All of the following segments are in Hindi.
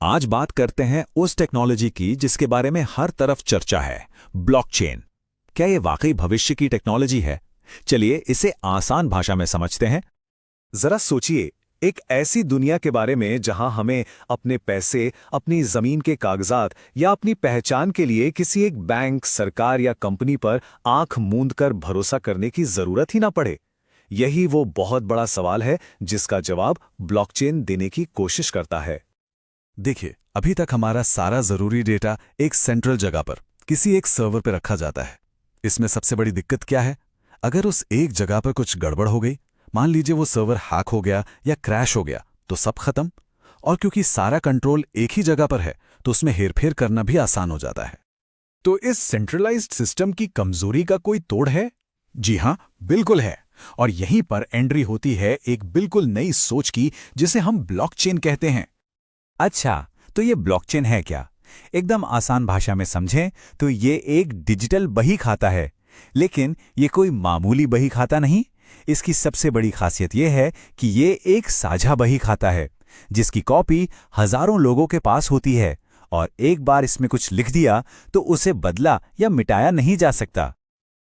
आज बात करते हैं उस टेक्नोलॉजी की जिसके बारे में हर तरफ चर्चा है, ब्लॉकचेन। क्या ये वाकई भविष्य की टेक्नोलॉजी है? चलिए इसे आसान भाषा में समझते हैं। जरा सोचिए, एक ऐसी दुनिया के बारे में जहां हमें अपने पैसे, अपनी जमीन के कागजात या अपनी पहचान के लिए किसी एक बैंक, सरकार या कंपनी पर आंख मूंद कर भरोसा करने की जरूरत ही ना पड़े। यही वो बहुत बड़ा सवाल है जिसका जवाब ब्लॉकचेन देने की कोशिश करता है। देखिए, अभी तक हमारा सारा जरूरी डेटा एक सेंट्रल जगह पर किसी एक सर्वर पर रखा जाता है। इसमें सबसे बड़ी दिक्कत क्या है? अगर उस एक जगह पर कुछ गड़बड़ हो गई, मान लीजिए वो सर्वर हैक हो गया या क्रैश हो गया, तो सब खत्म। और क्योंकि सारा कंट्रोल एक ही जगह पर है, तो उसमें हेरफेर करना भी आसान हो जाता है। तो इस सेंट्रलाइज्ड सिस्टम की कमजोरी का कोई तोड़ है? जी हां, बिल्कुल है। और यहीं पर एंट्री होती है एक बिल्कुल नई सोच की, जिसे हम ब्लॉकचेन कहते हैं। अच्छा, तो ये ब्लॉकचेन है क्या? एकदम आसान भाषा में समझें तो ये एक डिजिटल बही खाता है। लेकिन ये कोई मामूली बही खाता नहीं। इसकी सबसे बड़ी खासियत ये है कि ये एक साझा बही खाता है, जिसकी कॉपी हजारों लोगों के पास होती है, और एक बार इसमें कुछ लिख दिया तो उसे बदला या मिटाया नहीं जा सकता।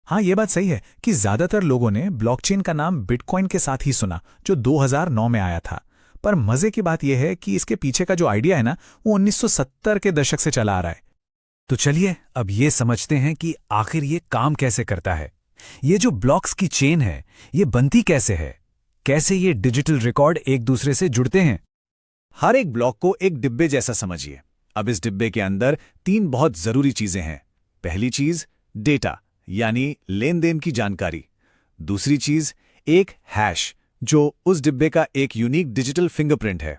हाँ, ये बात सही है कि ज्यादातर लोगों ने ब्लॉकचेन का नाम बिटकॉइन के साथ ही सुना, जो 2009 में आया था। पर मजे की बात यह है कि इसके पीछे का जो आइडिया है ना, वो 1970 के दशक से चला आ रहा है। तो चलिए अब ये समझते हैं कि आखिर ये काम कैसे करता है। ये जो ब्लॉक्स की चेन है, ये बनती कैसे है? कैसे ये डिजिटल रिकॉर्ड एक दूसरे से जुड़ते हैं? हर एक ब्लॉक को एक डिब्बे जैसा समझिए। अब इस डिब्बे के अंदर 3 बहुत जरूरी चीजें हैं। पहली चीज डेटा, यानी लेन देन की जानकारी। दूसरी चीज एक हैश, जो उस डिब्बे का एक यूनिक डिजिटल फिंगरप्रिंट है।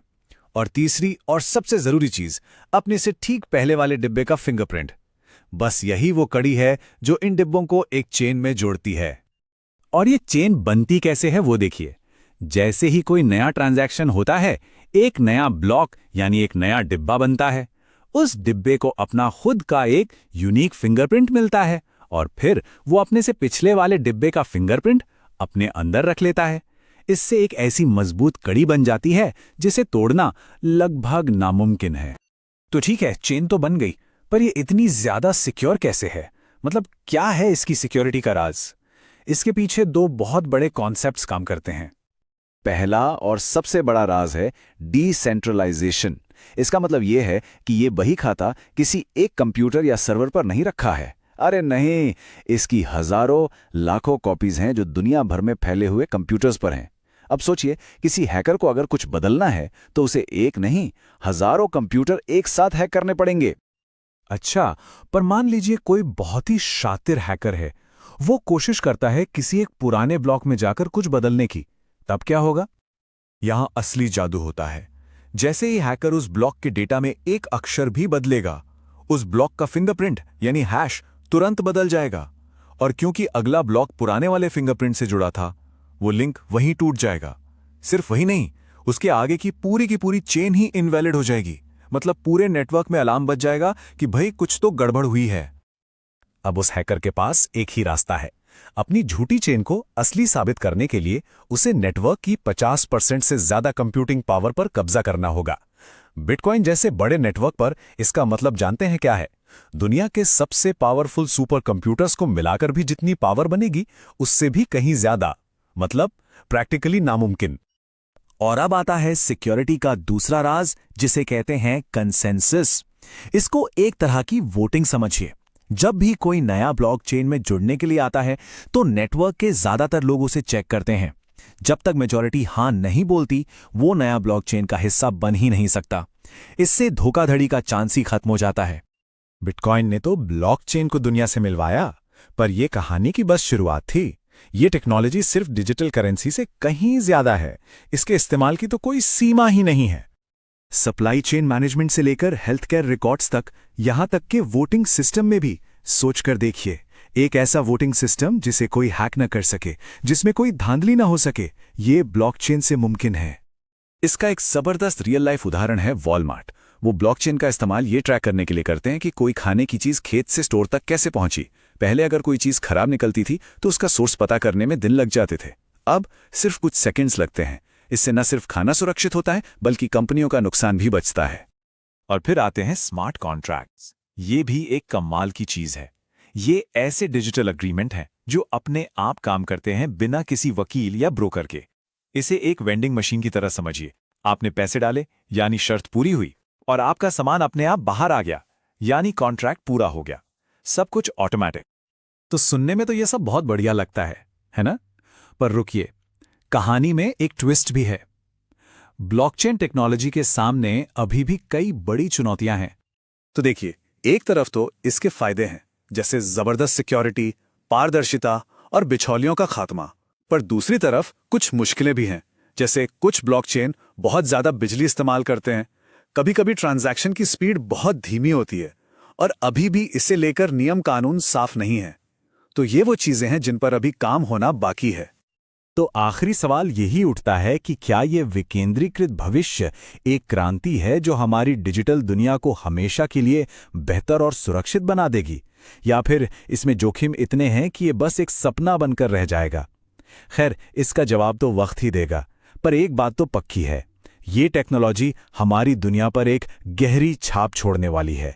और तीसरी और सबसे जरूरी चीज अपने से ठीक पहले वाले डिब्बे का फिंगरप्रिंट। बस यही वो कड़ी है जो इन डिब्बों को एक चेन में जोड़ती है। और ये चेन बनती कैसे है वो देखिए। जैसे ही कोई नया ट्रांजैक्शन होता है, एक नया ब्लॉक यानी एक नया डिब्बा बनता है। उस डिब्बे को अपना खुद का एक यूनिक फिंगरप्रिंट मिलता है, और फिर वो अपने से पिछले वाले डिब्बे का फिंगरप्रिंट अपने अंदर रख लेता है। इससे एक ऐसी मजबूत कड़ी बन जाती है जिसे तोड़ना लगभग नामुमकिन है। तो ठीक है, चेन तो बन गई, पर ये इतनी ज्यादा सिक्योर कैसे है? मतलब क्या है इसकी सिक्योरिटी का राज? इसके पीछे 2 बहुत बड़े कॉन्सेप्ट्स काम करते हैं। पहला और सबसे बड़ा राज है डिसेंट्रलाइजेशन। इसका मतलब यह है कि ये बही खाता किसी एक कंप्यूटर या सर्वर पर नहीं रखा है। अरे नहीं, इसकी हजारों लाखों कॉपीज हैं जो दुनिया भर में फैले हुए कंप्यूटर्स पर हैं। अब सोचिए, किसी हैकर को अगर कुछ बदलना है तो उसे एक नहीं, हजारों कंप्यूटर एक साथ हैक करने पड़ेंगे। अच्छा, पर मान लीजिए कोई बहुत ही शातिर हैकर है, वो कोशिश करता है किसी एक पुराने ब्लॉक में जाकर कुछ बदलने की, तब क्या होगा? यहां असली जादू होता है। जैसे ही हैकर उस ब्लॉक के डेटा में एक अक्षर भी बदलेगा, उस ब्लॉक का फिंगरप्रिंट यानी हैश तुरंत बदल जाएगा। और क्योंकि अगला ब्लॉक पुराने वाले फिंगरप्रिंट से जुड़ा था, वो लिंक वहीं टूट जाएगा। सिर्फ वही नहीं, उसके आगे की पूरी चेन ही इनवैलिड हो जाएगी। मतलब पूरे नेटवर्क में अलार्म बज जाएगा कि भाई कुछ तो गड़बड़ हुई है। अब उस हैकर के पास एक ही रास्ता है। अपनी झूठी चेन को असली साबित करने के लिए उसे नेटवर्क की 50% से ज्यादा कंप्यूटिंग पावर पर कब्जा करना होगा। बिटकॉइन जैसे बड़े नेटवर्क पर इसका मतलब जानते हैं क्या है? दुनिया के सबसे पावरफुल सुपर कंप्यूटर्स को मिलाकर भी जितनी पावर बनेगी, उससे भी कहीं ज्यादा। मतलब प्रैक्टिकली नामुमकिन। और अब आता है सिक्योरिटी का दूसरा राज, जिसे कहते हैं कंसेंसस। इसको एक तरह की वोटिंग समझिए। जब भी कोई नया ब्लॉकचेन में जुड़ने के लिए आता है, तो नेटवर्क के ज्यादातर लोग उसे चेक करते हैं। जब तक मेजॉरिटी हां नहीं बोलती, वो नया ब्लॉकचेन का हिस्सा बन ही नहीं सकता। इससे धोखाधड़ी का चांस ही खत्म हो जाता है। बिटकॉइन ने तो ब्लॉकचेन को दुनिया से मिलवाया, पर यह कहानी की बस शुरुआत थी। ये टेक्नोलॉजी सिर्फ डिजिटल करेंसी से कहीं ज्यादा है। इसके इस्तेमाल की तो कोई सीमा ही नहीं है। सप्लाई चेन मैनेजमेंट से लेकर हेल्थ केयर रिकॉर्ड्स तक, यहां तक कि वोटिंग सिस्टम में भी सोचकर देखिए। एक ऐसा वोटिंग सिस्टम जिसे कोई हैक न कर सके, जिसमें कोई धांधली ना हो सके, ये ब्लॉकचेन से मुमकिन है। इसका एक जबरदस्त रियल लाइफ उदाहरण है वॉलमार्ट। वो ब्लॉकचेन का इस्तेमाल ये ट्रैक करने के लिए करते हैं कि कोई खाने की चीज खेत से स्टोर तक कैसे पहुंची। पहले अगर कोई चीज खराब निकलती थी तो उसका सोर्स पता करने में दिन लग जाते थे। अब सिर्फ कुछ सेकंड्स लगते हैं। इससे न सिर्फ खाना सुरक्षित होता है, बल्कि कंपनियों का नुकसान भी बचता है। और फिर आते हैं स्मार्ट कॉन्ट्रैक्ट्स। ये भी एक कमाल की चीज है। ये ऐसे डिजिटल एग्रीमेंट हैं जो अपने आप काम करते हैं बिना किसी वकील या ब्रोकर के। इसे एक वेंडिंग मशीन की तरह समझिए। आपने पैसे डाले यानी शर्त पूरी हुई, और आपका सामान अपने आप बाहर आ गया यानी कॉन्ट्रैक्ट पूरा हो गया। सब कुछ ऑटोमेटिक। तो सुनने में तो ये सब बहुत बढ़िया लगता है ना? पर रुकिए, कहानी में एक ट्विस्ट भी है। ब्लॉकचेन टेक्नोलॉजी के सामने अभी भी कई बड़ी चुनौतियां हैं। तो देखिए, एक तरफ तो इसके फायदे हैं, जैसे जबरदस्त सिक्योरिटी, पारदर्शिता और बिचौलियों का खात्मा। पर दूसरी तरफ कुछ मुश्किलें भी हैं, जैसे कुछ ब्लॉकचेन बहुत ज्यादा बिजली इस्तेमाल करते हैं, कभी-कभी ट्रांजैक्शन की स्पीड बहुत धीमी होती है, और अभी भी इसे लेकर नियम कानून साफ नहीं है। तो ये वो चीजें हैं जिन पर अभी काम होना बाकी है। तो आखिरी सवाल यही उठता है कि क्या ये विकेंद्रीकृत भविष्य एक क्रांति है जो हमारी डिजिटल दुनिया को हमेशा के लिए बेहतर और सुरक्षित बना देगी, या फिर इसमें जोखिम इतने हैं कि ये बस एक सपना बनकर रह जाएगा? खैर, इसका जवाब तो वक्त ही देगा। पर एक बात तो पक्की है, ये टेक्नोलॉजी हमारी दुनिया पर एक गहरी छाप छोड़ने वाली है।